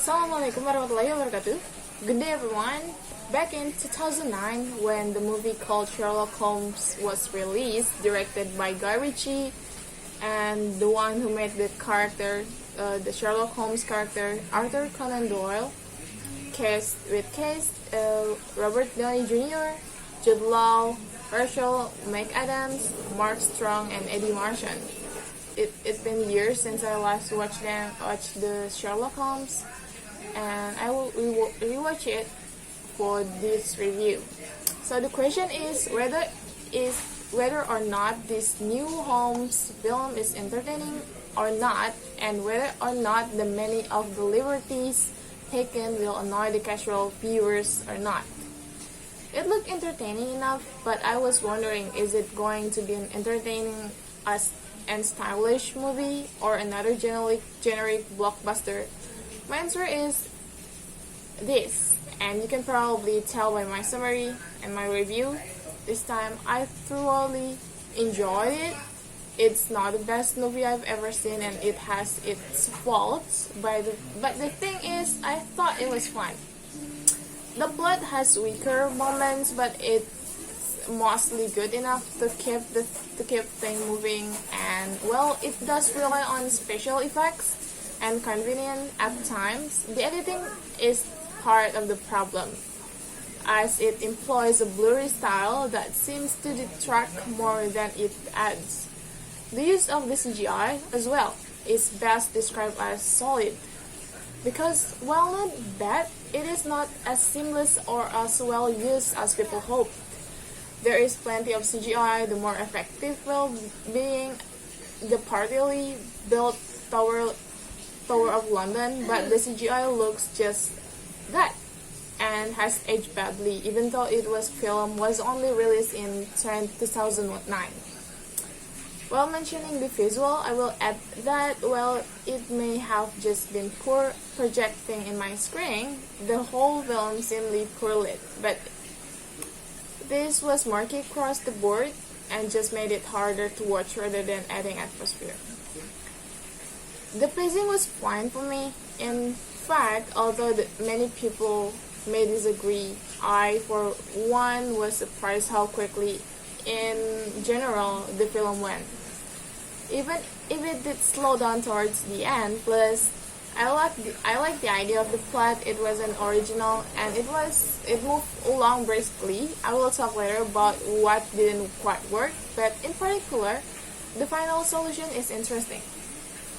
Assalamualaikum warahmatullahi wabarakatuh. Good day everyone. Back in 2009, when the movie called Sherlock Holmes was released, directed by Guy Ritchie, and the one who made the character, the Sherlock Holmes character, Arthur Conan Doyle, cast Robert Downey Jr., Jude Law, Rachel McAdams, Mark Strong, and Eddie Marchand. It's been years since I last watched the Sherlock Holmes, and I will rewatch it for this review. So the question is whether or not this new Holmes film is entertaining or not, and whether or not the many of the liberties taken will annoy the casual viewers or not. It looked entertaining enough, but I was wondering, is it going to be an entertaining and stylish movie or another generic blockbuster? My answer is this, and you can probably tell by my summary and my review. This time I thoroughly enjoyed it. It's not the best movie I've ever seen, and it has its faults, but the thing is, I thought it was fun. The plot has weaker moments, but it's mostly good enough to keep things moving, and well, it does rely on special effects and convenience at times. The editing is part of the problem, as it employs a blurry style that seems to detract more than it adds. The use of the CGI as well is best described as solid, because while not bad, it is not as seamless or as well used as people hope. There is plenty of CGI, the more effective will being the partly built Tower of London, but the CGI looks just that and has aged badly, even though film was only released in 2009. While mentioning the visual, I will add that while it may have just been poor projecting in my screen, the whole film seemed poor lit, but this was murky across the board and just made it harder to watch rather than adding atmosphere. The pacing was fine for me. In fact, although many people may disagree, I for one was surprised how quickly in general the film went. Even if it did slow down towards the end, plus I like the idea of the plot. It wasn't original and it moved along briskly. I will talk later about what didn't quite work, but in particular, the final solution is interesting.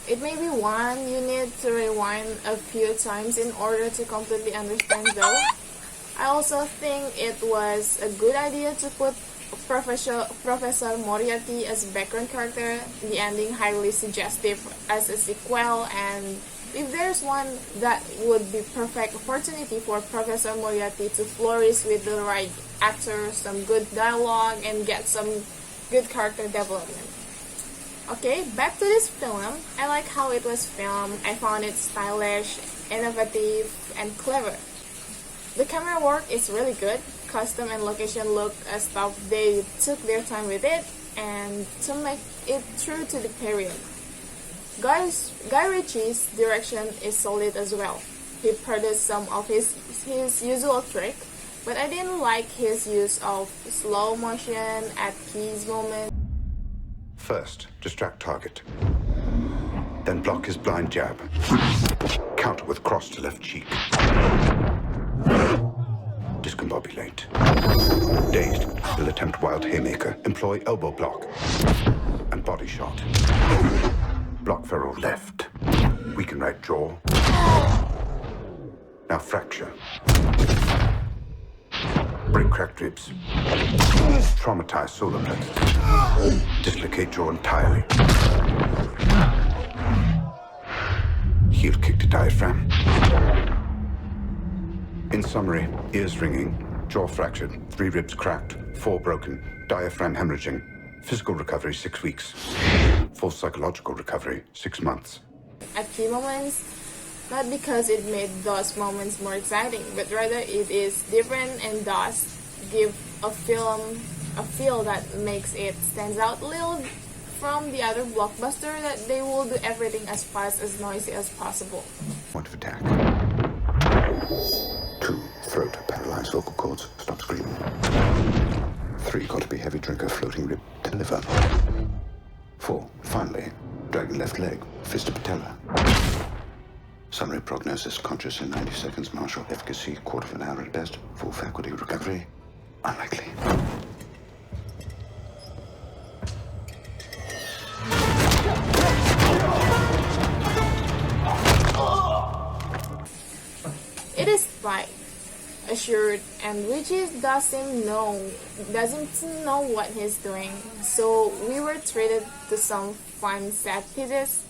It may be one you need to rewind a few times in order to completely understand though. I also think it was a good idea to put Professor Moriarty as background character, the ending highly suggestive as a sequel, and if there's one that would be perfect opportunity for Professor Moriarty to flourish with the right actor, some good dialogue, and get some good character development. Okay, back to this film. I like how it was filmed. I found it stylish, innovative, and clever. The camera work is really good. Costume and location look as though they took their time with it and to make it true to the period. Guy Ritchie's direction is solid as well. He produced some of his usual trick, but I didn't like his use of slow motion at key moments. First, distract target. Then block his blind jab. Counter with cross to left cheek. Discombobulate. Dazed, he'll attempt wild haymaker. Employ elbow block. And body shot. Block ferrule left. Weaken right jaw. Now fracture. Break cracked ribs. Traumatize solar plexus. Dislocate jaw entirely. Heel kick to diaphragm. In summary, ears ringing, jaw fractured, 3 ribs cracked, 4 broken, diaphragm hemorrhaging. Physical recovery 6 weeks. Full psychological recovery 6 months. At key moments, not because it made those moments more exciting, but rather it is different and thus give a feel that makes it stands out a little from the other blockbuster that they will do everything as fast as noisy as possible. Point of attack. 2, throat, paralyzed vocal cords, stop screaming. 3, got to be heavy drinker, floating rib, liver. 4, finally, dragging left leg, fist to patella. Summary prognosis, conscious in 90 seconds, martial efficacy, quarter of an hour at best, full faculty recovery, unlikely. It is fine, assured, and Richie doesn't know what he's doing, so we were treated to some fun set pieces.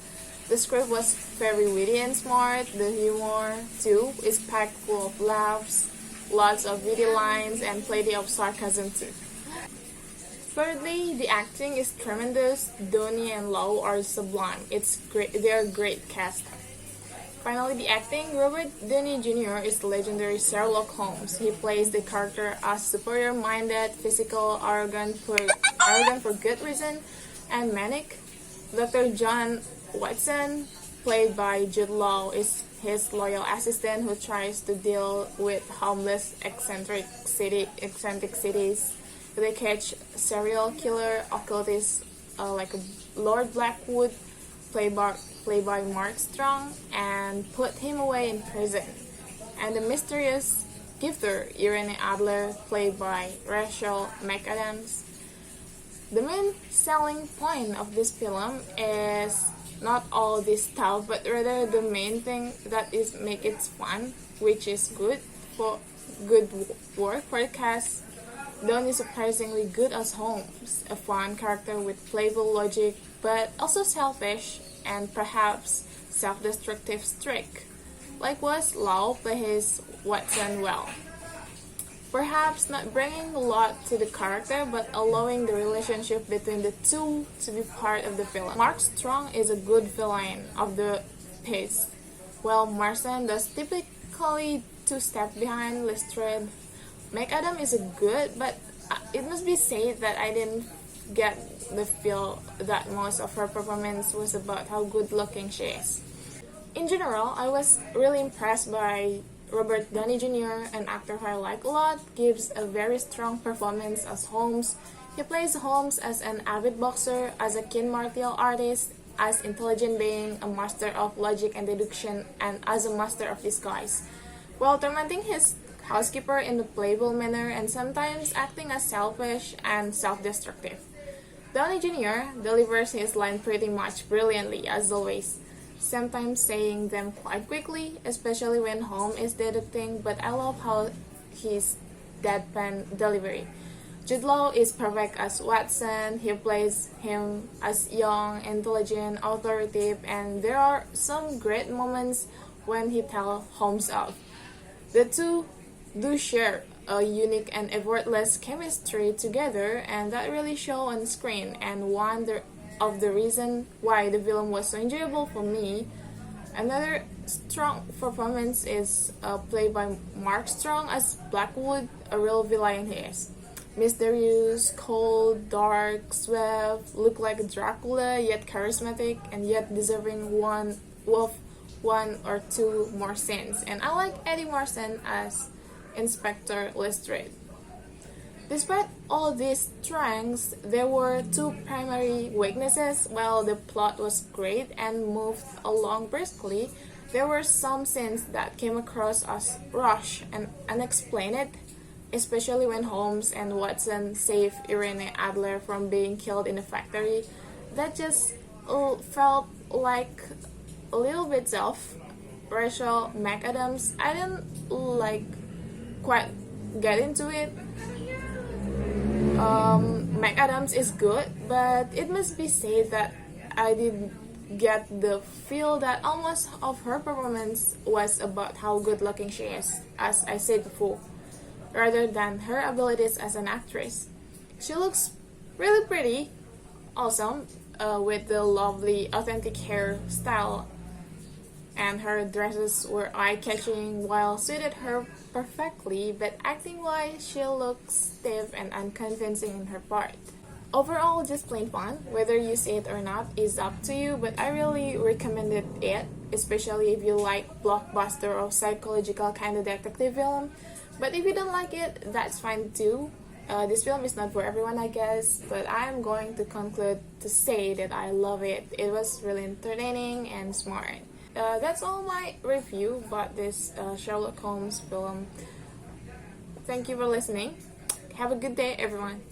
The script was very witty and smart. The humor, too, is packed full of laughs, lots of witty lines, and plenty of sarcasm, too. Thirdly, the acting is tremendous. Donnie and Lau are sublime. It's great. They're a great cast. Finally, the acting. Robert Downey Jr. is the legendary Sherlock Holmes. He plays the character as superior-minded, physical, arrogant for good reason, and manic. Dr. John Watson, played by Jude Law, is his loyal assistant who tries to deal with Holmes' eccentricities. They catch serial killer occultist like Lord Blackwood, played by Mark Strong, and put him away in prison. And the mysterious gifter Irene Adler, played by Rachel McAdams. The main selling point of this film is not all this stuff, but rather the main thing that is make it fun, which is good work for the cast. Don is surprisingly good as Holmes, a fun character with playful logic, but also selfish and perhaps self-destructive streak. Likewise, Lau plays his Watson well. Perhaps not bringing a lot to the character, but allowing the relationship between the two to be part of the film. Mark Strong is a good villain of the piece, while Marston does typically two-step behind Lestrade. McAdam is a good, but it must be said that I didn't get the feel that most of her performance was about how good-looking she is. In general, I was really impressed by Robert Downey Jr., an actor who I like a lot, gives a very strong performance as Holmes. He plays Holmes as an avid boxer, as a keen martial artist, as intelligent being, a master of logic and deduction, and as a master of disguise, while tormenting his housekeeper in a playful manner and sometimes acting as selfish and self-destructive. Downey Jr. delivers his line pretty much brilliantly, as always, sometimes saying them quite quickly, especially when Holmes is deducting, but I love how his deadpan delivery. Jude Law is perfect as Watson. He plays him as young, intelligent, authoritative, and there are some great moments when he tells Holmes off. The two do share a unique and effortless chemistry together, and that really shows on screen, and one of the reasons why the film was so enjoyable for me. Another strong performance is played by Mark Strong as Blackwood, a real villain he is. Mysterious, cold, dark, suave, look like Dracula, yet charismatic, and yet deserving one or two more scenes. And I like Eddie Marsan as Inspector Lestrade. Despite all these strengths, there were two primary weaknesses. While the plot was great and moved along briskly, there were some scenes that came across as rushed and unexplained, especially when Holmes and Watson save Irene Adler from being killed in a factory. That just felt like a little bit off. Rachel McAdams, I didn't quite get into it. McAdams is good, but it must be said that I did get the feel that almost of her performance was about how good looking she is, as I said before, rather than her abilities as an actress. She looks really pretty, awesome, with the lovely authentic hairstyle, and her dresses were eye-catching while suited her perfectly, but acting-wise, she looks stiff and unconvincing in her part. Overall, just plain fun. Whether you see it or not is up to you, but I really recommended it. especially if you like blockbuster or psychological kind of detective film. But if you don't like it, that's fine too. This film is not for everyone, I guess, but I'm going to conclude to say that I love it. It was really entertaining and smart. That's all my review about this Sherlock Holmes film. Thank you for listening. Have a good day, everyone.